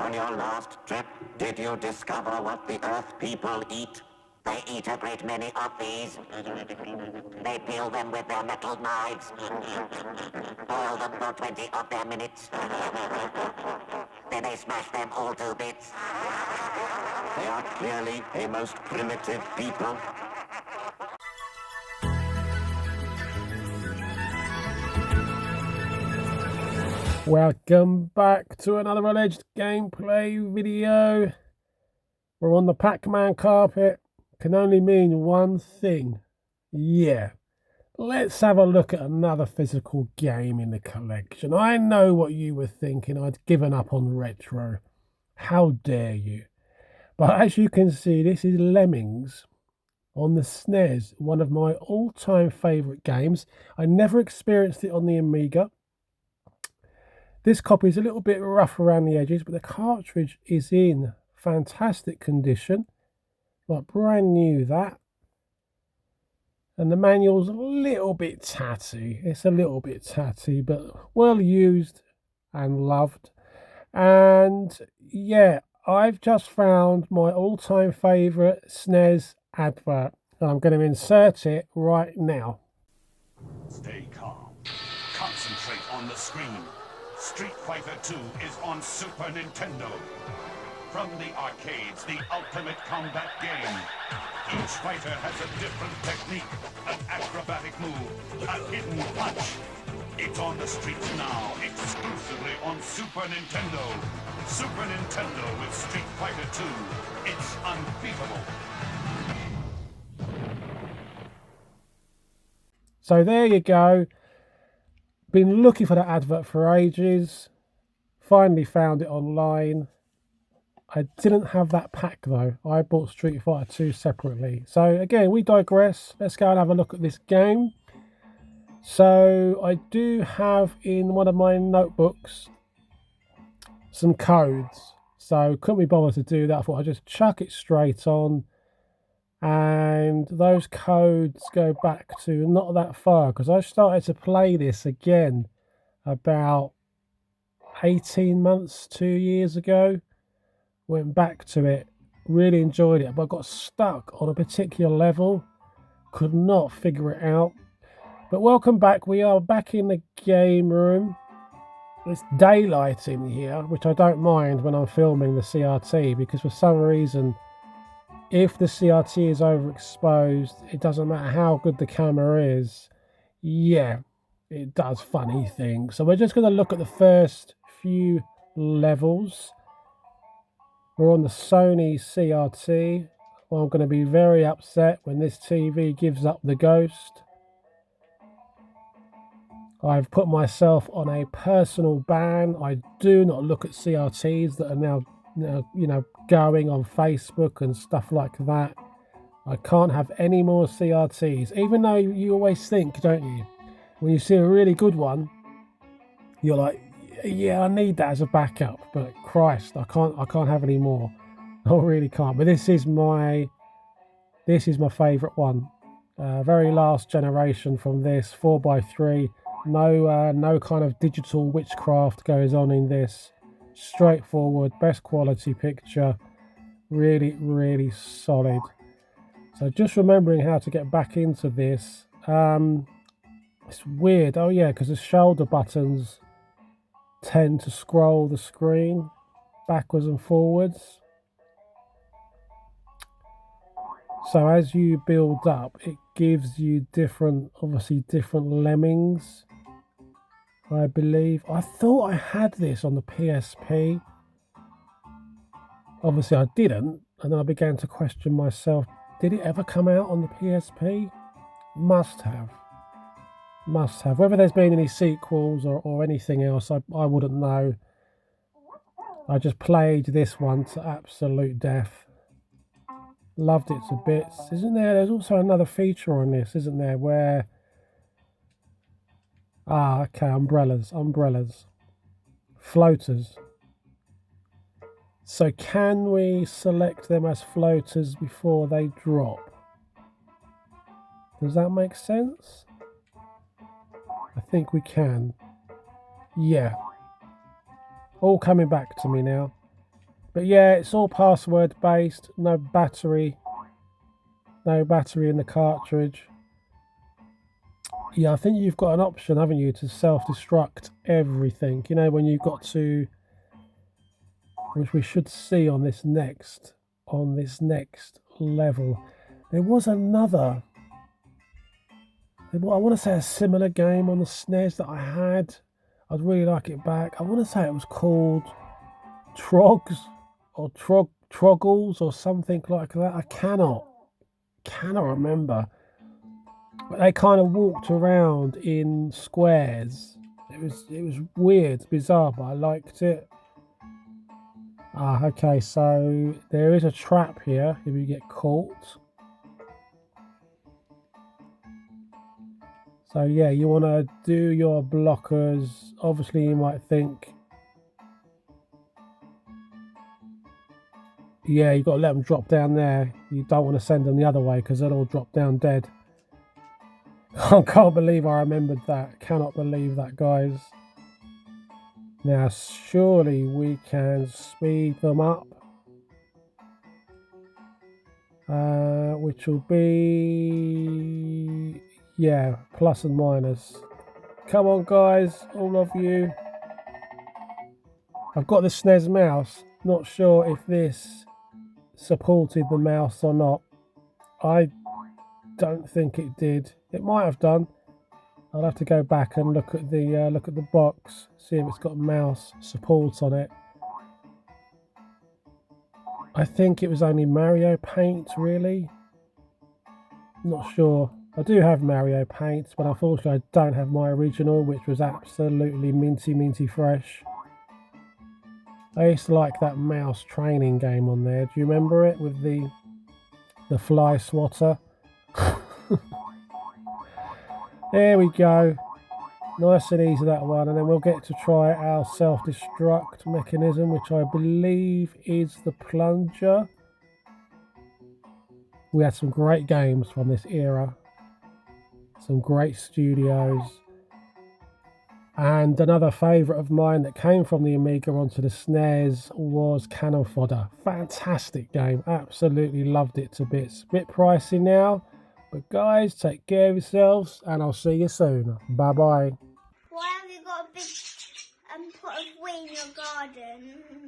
On your last trip, did you discover what the Earth people eat? They eat a great many of these. They peel them with their metal knives. Boil them for 20 of their minutes. Then they smash them all to bits. They are clearly a most primitive people. Welcome back to another alleged gameplay video. We're on the Pac-Man carpet. Can only mean one thing. Yeah. Let's have a look at another physical game in the collection. I know what you were thinking. I'd given up on retro. How dare you? But as you can see, this is Lemmings on the SNES, one of my all-time favourite games. I never experienced it on the Amiga. This copy is a little bit rough around the edges, but the cartridge is in fantastic condition. Like brand new, that. And the manual's a little bit tatty. It's a little bit tatty, but well used and loved. And yeah, I've just found my all-time favourite SNES advert. And I'm going to insert it right now. Stay calm. Concentrate on the screen. Street Fighter 2 is on Super Nintendo. From the arcades, the ultimate combat game. Each fighter has a different technique, an acrobatic move, a hidden punch. It's on the streets now, exclusively on Super Nintendo. Super Nintendo with Street Fighter 2. It's unbeatable. So there you go. Been looking for that advert for ages. Finally found it online. I didn't have that pack though. I bought Street Fighter 2 separately. So again, we digress. Let's go and have a look at this game. So I do have in one of my notebooks some codes. So couldn't be bothered to do that. I thought I'd just chuck it straight on. And those codes go back to not that far, because I started to play this again about 18 months, 2 years ago. Went back to it, really enjoyed it, but I got stuck on a particular level, could not figure it out. But welcome back. We are back in the game room. It's daylight in here, which I don't mind when I'm filming the CRT, because for some reason, if the CRT is overexposed, it doesn't matter how good the camera is. Yeah, it does funny things. So we're just going to look at the first few levels. We're on the Sony CRT. Well, I'm going to be very upset when this TV gives up the ghost. I've put myself on a personal ban. I do not look at CRTs that are now going on Facebook and stuff like that. I can't have any more CRTs, even though you always think, don't you, when you see a really good one, you're like, yeah, I need that as a backup, but Christ, I can't have any more. I really can't. But this is my favorite one. Very last generation from this, 4x3. No kind of digital witchcraft goes on in this. Straightforward, best quality picture. Really, really solid. So just remembering how to get back into this. It's weird. Oh yeah, because the shoulder buttons tend to scroll the screen backwards and forwards. So as you build up, it gives you obviously different lemmings, I believe. I thought I had this on the PSP. Obviously I didn't, and I began to question myself, did it ever come out on the PSP? Must have. Must have. Whether there's been any sequels or anything else, I wouldn't know. I just played this one to absolute death. Loved it to bits. Isn't there? There's also another feature on this, isn't there? Where... Ah, okay, umbrellas. Floaters. So can we select them as floaters before they drop? Does that make sense? I think we can. Yeah. All coming back to me now. But yeah, it's all password based, no battery in the cartridge. Yeah, I think you've got an option, haven't you, to self-destruct everything. You know, when you've got to, which we should see on this next level. There was another, I want to say a similar game on the SNES that I had. I'd really like it back. I want to say it was called Trogs or Troggles or something like that. I cannot remember. But they kind of walked around in squares. It was weird, bizarre, but I liked it. Ah, okay, so there is a trap here if you get caught. So yeah, you want to do your blockers. Obviously, you might think, yeah, you've got to let them drop down there. You don't want to send them the other way because they'll all drop down dead. I can't believe I remembered that. Cannot believe that, guys. Now, surely we can speed them up. Which will be, yeah, plus and minus. Come on, guys, all of you. I've got the SNES mouse. Not sure if this supported the mouse or not. I don't think it did. It might have done. I'll have to go back and look at the box, see if it's got mouse support on it. I think it was only Mario Paint, really. Not sure. I do have Mario Paint, but unfortunately I don't have my original, which was absolutely minty fresh. I used to like that mouse training game on there. Do you remember it with the fly swatter? There we go. Nice and easy, that one. And then we'll get to try our self-destruct mechanism, which I believe is the plunger. We had some great games from this era. Some great studios. And another favourite of mine that came from the Amiga onto the SNES was Cannon Fodder. Fantastic game. Absolutely loved it to bits. Bit pricey now. But guys, take care of yourselves and I'll see you soon. Bye bye. Why have you got a big pot of wheat in your garden?